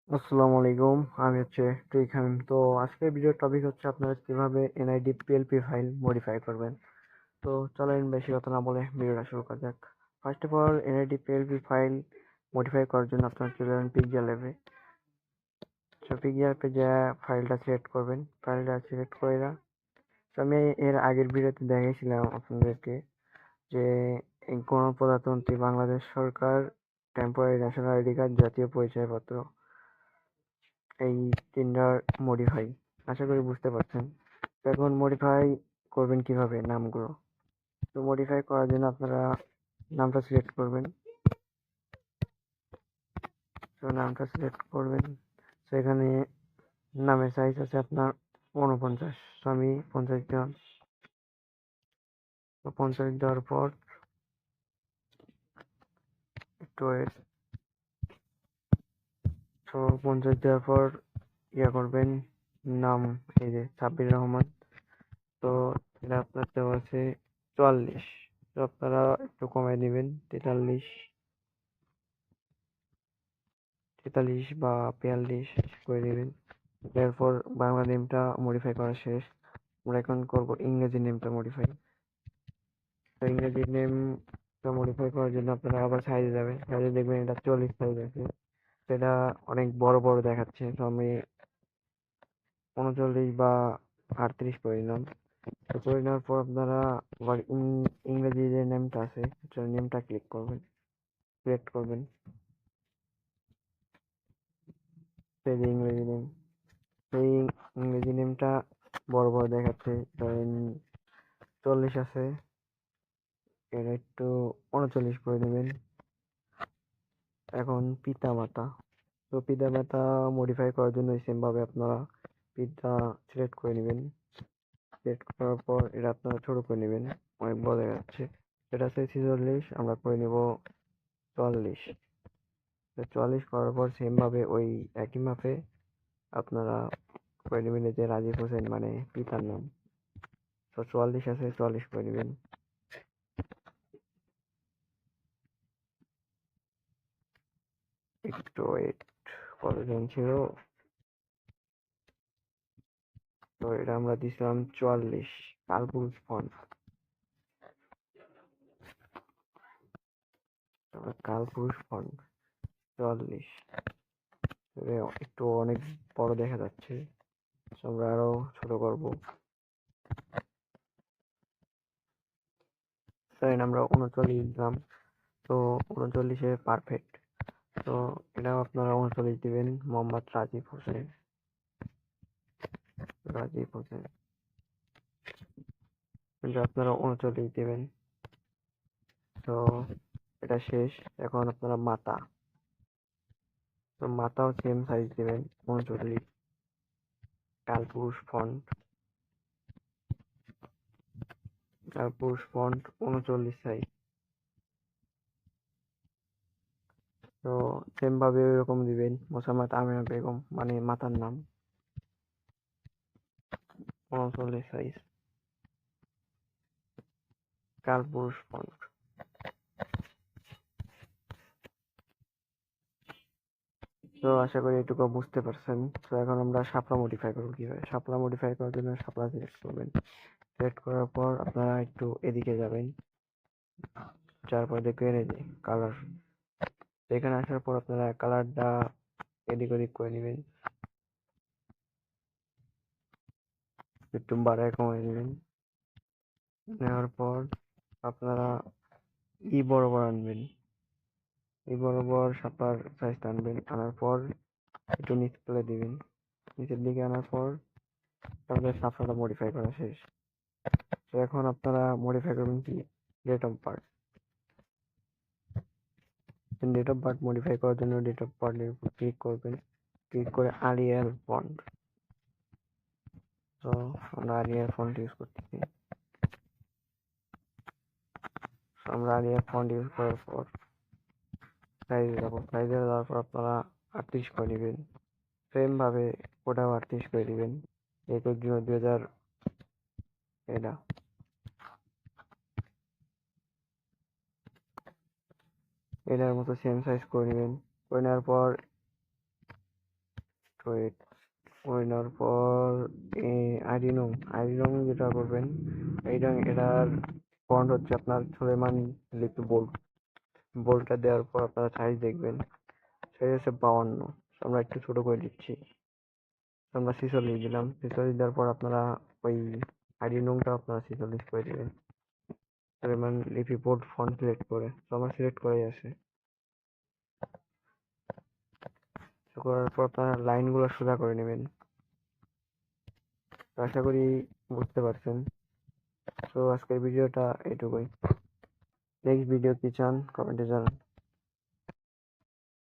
আসসালামু আলাইকুম। আমি টুইক হামিম। তো আজকের ভিডিওর টপিক হচ্ছে আপনারা কিভাবে এনআইডি পিএলপি ফাইল মডিফাই করবেন। তো চলেন বেশি কথা না বলে ভিডিওটা শুরু করা যাক। First of all NID PLP file modify করার জন্য আপনারা চলে যাবেন পিক্সেল ল্যাবে। তো পিক্সেল ল্যাবে যা ফাইলটা সিলেক্ট করবেন, ফাইলটা সিলেক্ট করে তো আমি এর আগের ভিডিওতে দেখিয়েছিলাম আপনাদেরকে যে এই গণপ্রজাতন্ত্রী বাংলাদেশ সরকার টেম্পোরারি ন্যাশনাল আইডি কার্ড, জাতীয় পরিচয়পত্র, এই তিনটার মডিফাই। আশা করি বুঝতে পারছেন। তো এখন মডিফাই করবেন কিভাবে নামগুলো। তো মডিফাই করার জন্য আপনারা নামটা সিলেক্ট করবেন। তো নামটা সিলেক্ট করবেন। তো এখানে নামের সাইজ আছে আপনার 49। তো আমি 50 দিলাম। তো 50 দেওয়ার পর একটু wait। তো 50 দেওয়ার পর করবেন নাম, এই যে সাব্বির রহমান। তো এটা আপনার দেওয়া আছে 44। তো আপনারা একটু কমাই দিবেন, 43 বা 42 করে দিবেন। এরপর বাংলা নেমটা মডিফাই করা শেষ। আমরা এখন করব ইংরেজি নেমটা মডিফাই। তো ইংরেজি নেমটা মডিফাই করার জন্য আপনারা আবার সাইজে যাবেন। সাইজে দেখবেন এটা 44 সাইজ আছে। সেটা অনেক বড় বড় দেখাচ্ছে। তো আমি 39 বা 38 করে নিলাম। তো করে নেওয়ার পর আপনারা আবার ইংরেজি যে নেমটা আছে সেটার নেমটা ক্লিক করবেন, সিলেক্ট করবেন। সেই যে ইংরেজি নেম, সেই ইংরেজি নেমটা বড় বড় দেখাচ্ছে। ধরেন 40 আছে, এর একটু 39 করে নেবেন। এখন পিতা মাতা। তো পিতা মাতা মডিফাই করার জন্য সেম ভাবে আপনারা পিতা সিলেক্ট করে নেবেন। সিলেক্ট করার পর এটা আপনারা ছোট করে নেবেন, অনেক বড় দেখা যাচ্ছে। এটা আছে 46, আমরা করে নেব 44। 44 করার পর সেম ভাবে ওই একই মাপে আপনারা করে নেবেন এই যে রাজীব হোসেন, মানে পিতার নাম। তো 44 আছে, 44 করে নেবেন। একটু ওয়েট, কতজন ছিল। তো এটা আমরা দিছিলাম 44, কালপুরুষ ফন্ট। কালপুরুষ ফন্ট 44। একটু অনেক বড় দেখা যাচ্ছে। তো আমরা আরো ছোট করব। ধরেন আমরা 39 দিলাম। তো 39-এ পারফেক্ট। তো এটাও আপনারা 39 দিবেন। মোহাম্মদ রাজীব হোসেন, রাজীব হোসেন। কিন্তু আপনারা 39 দিবেন। তো এটা শেষ। এখন আপনারা মাতা। তো মাতাও সেম সাইজ দিবেন, 39, কালপুরুষ ফন্ট। কালপুরুষ ফন্ট 39 সাইজ। তো সেম ভাবে ওইরকম দিবেন। মোসাম্মদ আমিনা বেগম, মানে মাতার নাম, 39 সাইজ, কালপুরুষ ফন্ট। তো আশা করি এটুকু বুঝতে পারছেন। তো এখন আমরা শাপলা মডিফাই করবো কিভাবে। শাপলা মডিফাই করার জন্য শাপলা সিলেক্ট করবেন। সিলেক্ট করার পর আপনারা একটু এদিকে যাবেন, যার পর দেখবেন এই যে কালার। এখানে আসার পর আপনারা কালারটা এদিক ওদিক করে নেবেন, একটু বাড়ায় কমায় নেবেন। নেওয়ার পর আপনারা বরাবর আনবেন, বরাবর শাপার সাইজ আনবেন। আনার পর একটু নিচ তুলে দিবেন। নিচের দিকে আনার পর তারপরে শাপলাটা মডিফাই করা শেষ। তো এখন আপনারা মডিফাই করবেন কি, date of birth. Date of birth modify করার জন্য ডেট অফ বার্থের উপর ক্লিক করবেন। ক্লিক করে আরিয়াল ফন্ট। তো আমরা আরিয়াল ফন্ট ইউজ করতেছি। আমরা আরিয়াল ফন্ট ইউজ করার পর সাইজে যাবো। সাইজে যাওয়ার পর আপনারা 38 করে নেবেন। সেম ভাবে ওটাও 38 করে দিবেন। 21/0/2000 এটা। এটার মতো সেম সাইজ করে নেবেন। করে নেওয়ার পর ওয়েট করে নেওয়ার পর আইডি নং যেটা করবেন, এটার ফন্ট হচ্ছে আপনার সুলেমান লিপি বোল্ড। বোল্ডটা দেওয়ার পর আপনারা সাইজ দেখবেন, সাইজ হচ্ছে 52। আমরা একটু ছোট করে দিচ্ছি, আমরা 46 দিলাম। 46 দেওয়ার পর আপনারা ওই আইডি নংটা আপনারা 46 করে দিবেন, সুলেমান লিপি বোল্ড ফন্ট সিলেক্ট করে। তো আমার সিলেক্ট করাই আছে। তো করার পর আপনারা লাইনগুলো সোজা করে নেবেন। তো আশা করি বুঝতে পারছেন। তো আজকের ভিডিওটা এটুকুই। নেক্সট ভিডিও কি চান কমেন্টে জানান।